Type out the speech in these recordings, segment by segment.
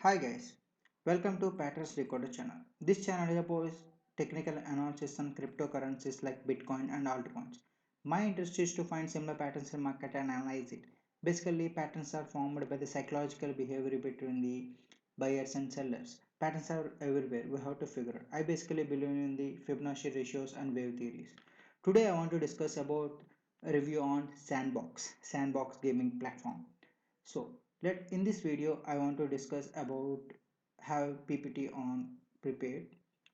Hi guys, welcome to Patterns Recorder channel. This channel is about technical analysis on cryptocurrencies like Bitcoin and altcoins. My interest is to find similar patterns in market and analyze it. Basically, patterns are formed by the psychological behavior between the buyers and sellers. Patterns are everywhere. We have to figure out. I basically believe in the Fibonacci ratios and wave theories. Today, I want to discuss about a review on Sandbox gaming platform. So let in this video I want to discuss about have PPT on prepared.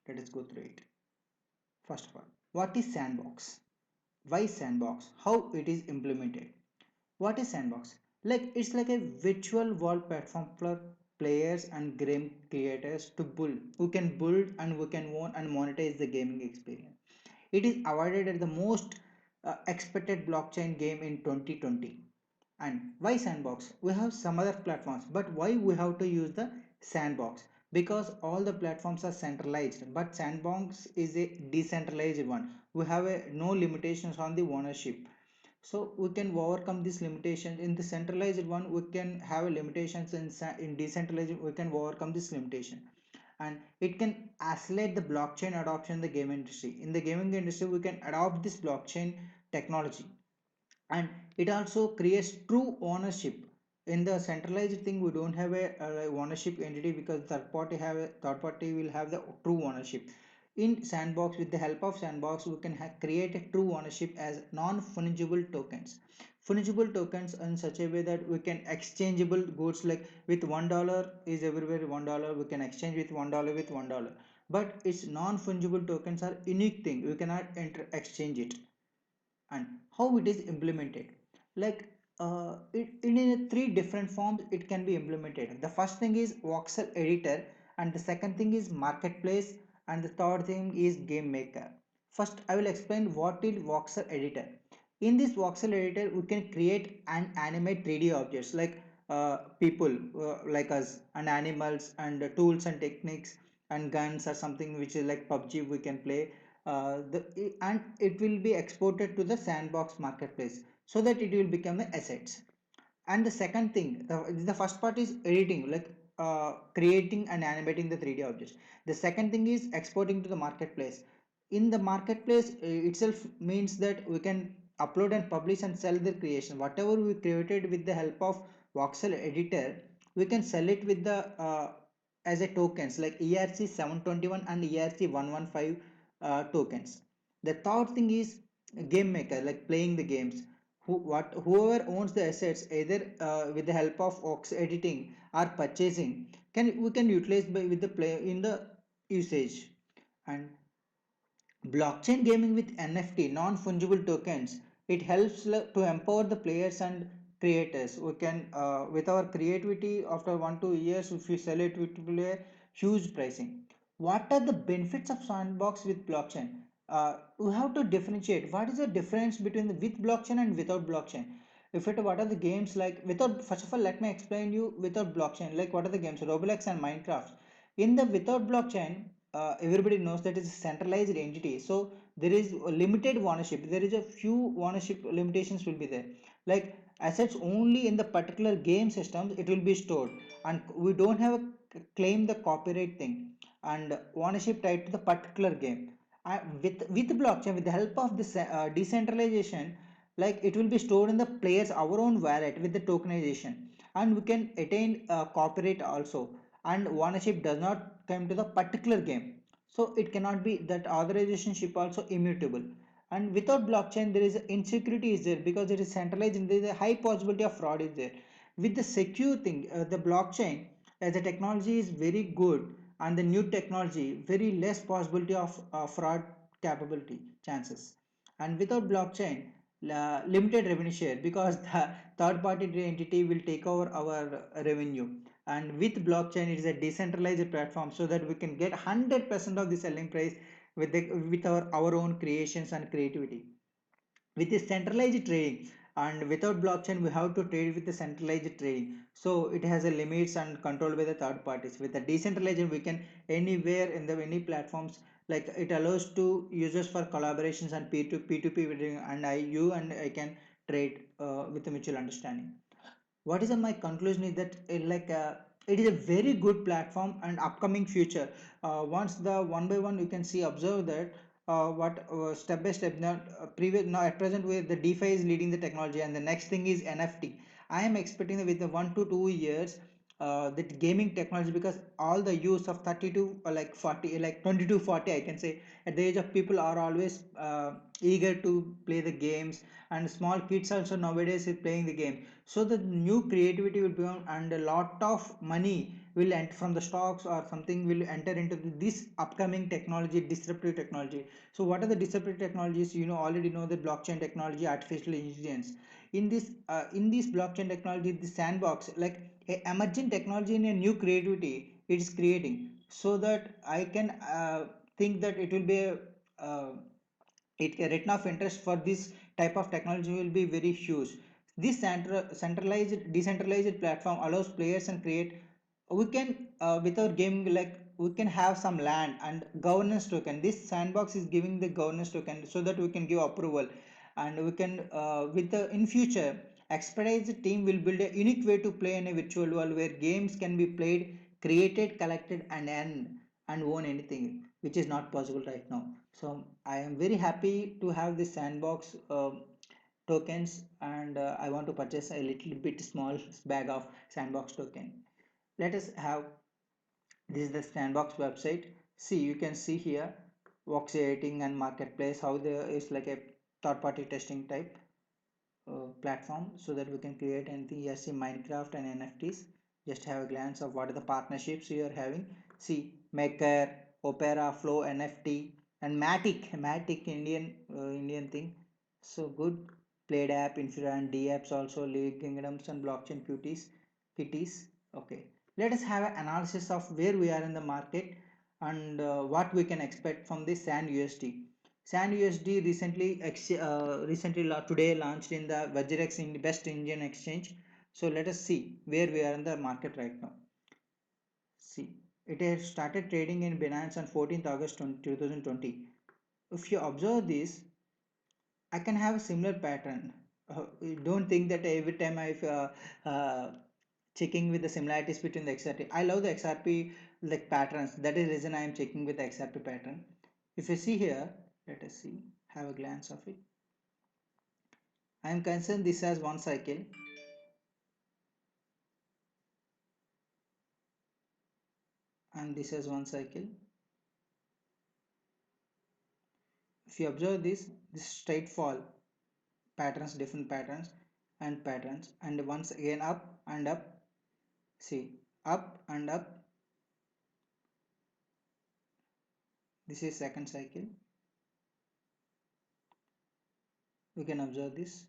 Let us go through it. First of all, what is Sandbox? Why Sandbox? How it is implemented? What is Sandbox? Like it's like a virtual world platform for players and game creators to build. Who can build and who can own and monetize the gaming experience. It is awarded as the most expected blockchain game in 2020. And why Sandbox? We have some other platforms, but why we have to use the Sandbox? Because all the platforms are centralized, but Sandbox is a decentralized one. We have no limitations on the ownership, so we can overcome this limitation. In the centralized one we can have limitations. In decentralized we can overcome this limitation, and it can accelerate the blockchain adoption in the game industry. In the gaming industry we can adopt this blockchain technology, and it also creates true ownership. In the centralized thing we don't have a ownership entity, because third party will have the true ownership. In Sandbox, with the help of Sandbox, we can create a true ownership as non-fungible tokens. Fungible tokens in such a way that we can exchangeable goods, like with $1 is everywhere $1, we can exchange with $1 with $1. But its non-fungible tokens are unique thing, we cannot exchange it. And how it is implemented, like in three different forms it can be implemented. The first thing is voxel editor, and the second thing is marketplace, and the third thing is game maker. First I will explain what is voxel editor. In this voxel editor we can create and animate 3D objects like people like us, and animals, and tools and techniques, and guns or something which is like PUBG we can play. And it will be exported to the Sandbox marketplace, so that it will become the assets. And the second thing, the first part is editing, like creating and animating the 3D objects. The second thing is exporting to the marketplace. In the marketplace itself means that we can upload and publish and sell the creation. Whatever we created with the help of voxel editor, we can sell it with the as a tokens like ERC 721 and ERC 115 tokens. The third thing is game maker, like playing the games. Whoever owns the assets, either with the help of Ox editing or purchasing, can we can utilize with the play in the usage. And blockchain gaming with NFT, non-fungible tokens, it helps to empower the players and creators. We can with our creativity, after 1 2 years if we sell it, it will be a huge pricing. What are the benefits of Sandbox with blockchain? We have to differentiate what is the difference between the with blockchain and without blockchain. If it what are the games like without, first of all let me explain you without blockchain, like what are the games Roblox and Minecraft. In the without blockchain, everybody knows that it's a centralized entity, so there is a limited ownership, there is a few ownership limitations will be there. Like assets only in the particular game systems it will be stored, and we don't have a claim the copyright thing and ownership tied to the particular game. With blockchain, with the help of this decentralization, like it will be stored in the player's our own wallet with the tokenization, and we can attain copyright also, and ownership does not come to the particular game, so it cannot be that authorization ship also immutable. And without blockchain there is insecurity is there, because it is centralized and there is a high possibility of fraud is there. With the secure thing, the blockchain as a technology is very good, and the new technology very less possibility of fraud capability chances. And without blockchain, limited revenue share, because the third party entity will take over our revenue. And with blockchain it is a decentralized platform, so that we can get 100% of the selling price with our own creations and creativity. With the centralized trading, and without blockchain we have to trade with the centralized trading, so it has a limits and controlled by the third parties. With the decentralized we can anywhere in the any platforms, like it allows to users for collaborations and p2p and I can trade with a mutual understanding. What is my conclusion is that it is a very good platform and upcoming future. Once the one by one you can see observe that what step by step now previous now at present where the DeFi is leading the technology, and the next thing is NFT. I am expecting that with the 1 to 2 years that gaming technology, because all the use of 30 to like 40 like 20 to 40 I can say at the age of people are always eager to play the games, and small kids also nowadays is playing the game. So the new creativity will be on, and a lot of money will enter from the stocks or something will enter into this upcoming technology, disruptive technology. So what are the disruptive technologies? You know, already know the blockchain technology, artificial intelligence. In this blockchain technology, the sandbox, like a emerging technology in a new creativity it is creating, so that I can think that it will be a a return of interest for this type of technology will be very huge. This centralized decentralized platform allows players and create, we can without gaming, like we can have some land and governance token. This sandbox is giving the governance token so that we can give approval, and we can with the in future expertise team will build a unique way to play in a virtual world where games can be played, created, collected, and earned and own anything, which is not possible right now. So I am very happy to have this sandbox tokens, and I want to purchase a little bit small bag of sandbox token. Let us have, this is the sandbox website. See, you can see here Vox editing and marketplace, how there is like a third party testing type platform, so that we can create anything. Here see Minecraft and NFTs. Just have a glance of what are the partnerships you are having. See Maker, Opera, Flow, NFT, and Matic Indian thing. So good. Played app, Infura and D apps also, League Kingdoms and Blockchain Kitties. Okay, let us have an analysis of where we are in the market, and what we can expect from the SAN USD. SAN USD today launched in the Vajrex in the best Indian exchange. So let us see where we are in the market right now. See, it has started trading in Binance on 14th August 2020. If you observe this, I can have a similar pattern. Don't think that every time I checking with the similarities between the XRP. I love the XRP like patterns. That is the reason I am checking with the XRP pattern. If you see here, let us see, have a glance of it. I am concerned this as one cycle, and this as one cycle. If you observe this straight fall patterns, different patterns and patterns, and once again up and up. See, up and up. This is second cycle. We can observe this,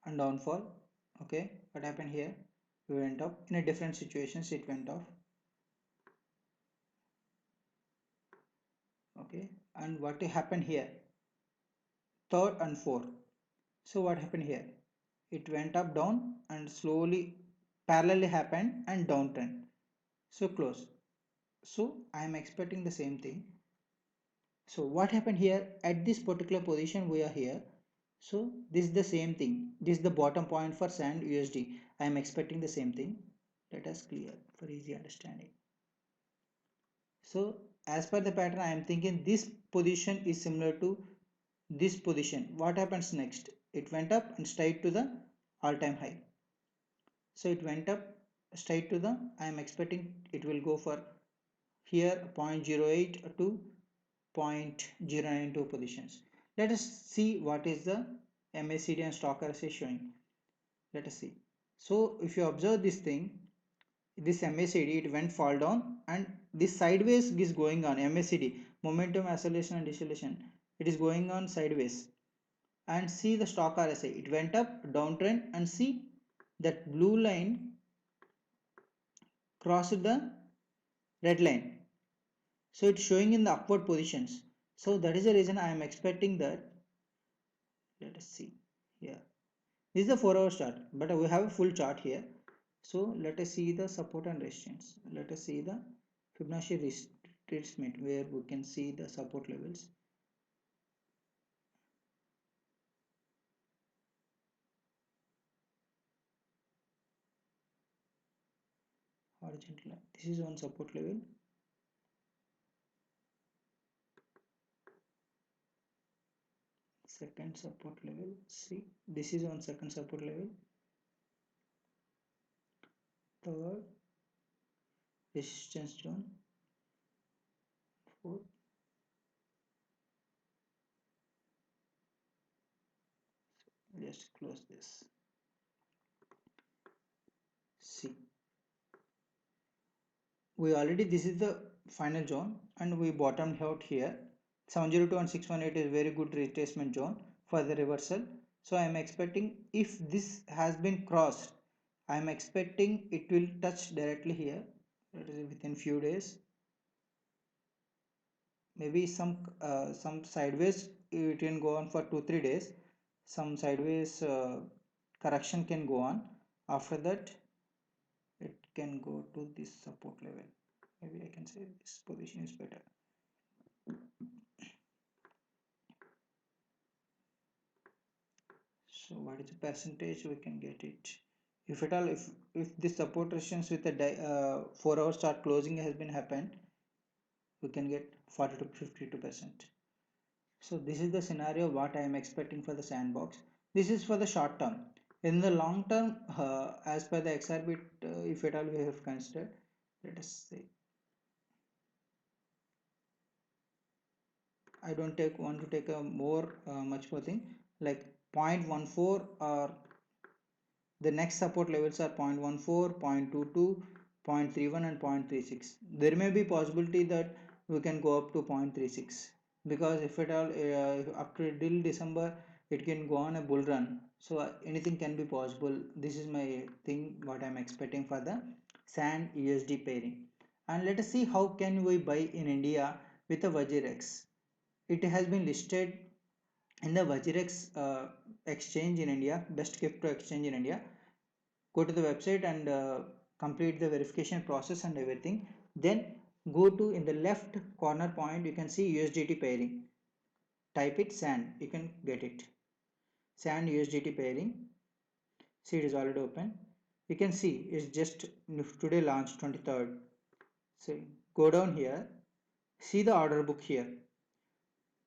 and downfall. Okay, what happened here? We went up in a different situations. It went off. Okay, and what happened here? Third and fourth. So what happened here? It went up, down, and slowly parallelly happened and downtrend. So close. So I am expecting the same thing. So what happened here at this particular position? We are here. So this is the same thing. This is the bottom point for SAND USD. I am expecting the same thing. Let us clear for easy understanding. So as per the pattern, I am thinking this position is similar to this position. What happens next? It went up and straight to the all-time high. So it went up straight to the, I am expecting it will go for here 0.08 to 0.092 positions. Let us see what is the MACD and stock RSI showing. Let us see. So if you observe this thing, this MACD, it went fall down, and this sideways is going on. MACD, momentum acceleration and deceleration, it is going on sideways. And see the stock RSI, it went up, downtrend, and see that blue line crossed the red line. So it's showing in the upward positions. So that is the reason I am expecting that. Let us see here. This is the 4-hour chart, but we have a full chart here. So let us see the support and resistance. Let us see the Fibonacci retracement, where we can see the support levels. horizontal line. This is one support level. Second support level. See, this is one second support level. Third resistance zone. Fourth. Just close this. See, we already, this is the final zone and we bottomed out here. 702 and 618 is very good retracement zone for the reversal. So I am expecting, if this has been crossed, I am expecting it will touch directly here. That is within few days. Maybe some sideways it can go on for 2-3 days. Some sideways correction can go on. After that it can go to this support level. Maybe I can say this position is better. So what is the percentage we can get it? If at all, if this support resistance with a 4 hour start closing has been happened, we can get 40 to 52%. So this is the scenario what I am expecting for the sandbox. This is for the short term. In the long term, as per the XRP, if at all we have considered, let us say, I don't want to take a more much more thing like 0.14, or the next support levels are 0.14, 0.22, 0.31 and 0.36. There may be possibility that we can go up to 0.36, because if at all up to till December it can go on a bull run. So anything can be possible. This is my thing what I'm expecting for the SAND USD pairing. And let us see how can we buy in India with a Vajirex. It has been listed in the Vajirex exchange in India, best crypto exchange in India. Go to the website and complete the verification process and everything. Then go to, in the left corner point you can see USDT pairing. Type it SAND, you can get it. SAND USDT pairing. See, it is already open. You can see it's just today launched 23rd. So go down here, see the order book here.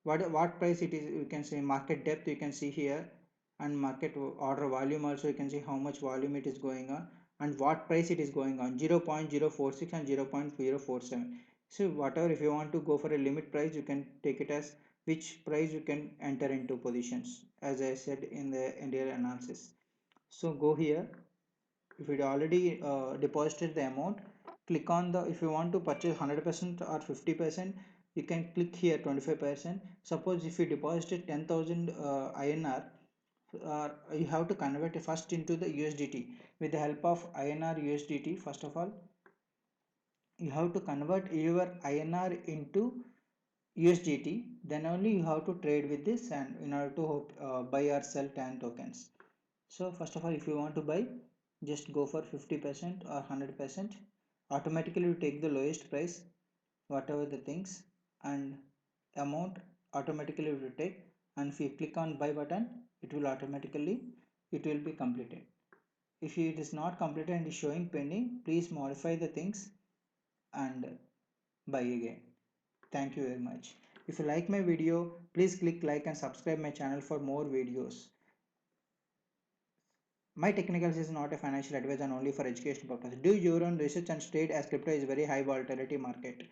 What price it is, you can see market depth, you can see here, and market order volume also you can see how much volume it is going on and what price it is going on, 0.046 and 0.047. So whatever, if you want to go for a limit price, you can take it as which price you can enter into positions, as I said in the earlier analysis. So go here, if you already deposited the amount, click on the, if you want to purchase 100% or 50%, you can click here 25%. Suppose if you deposited 10,000 INR, you have to convert it first into the USDT. With the help of INR USDT, first of all you have to convert your INR into USDT, then only you have to trade with this, and in order to buy or sell TAN tokens. So first of all, if you want to buy, just go for 50% or 100%. Automatically you take the lowest price, whatever the things, and amount automatically it will take, and if you click on buy button, it will automatically, it will be completed. If it is not completed and is showing pending, please modify the things and buy again. Thank you very much. If you like my video, please click like and subscribe my channel for more videos. My technicals is not a financial advice and only for education purpose. Do your own research and trade, as crypto is very high volatility market.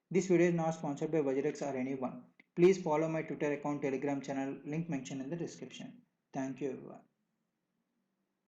This video is not sponsored by Vajirex or anyone. Please follow my Twitter account, Telegram channel, link mentioned in the description. Thank you everyone.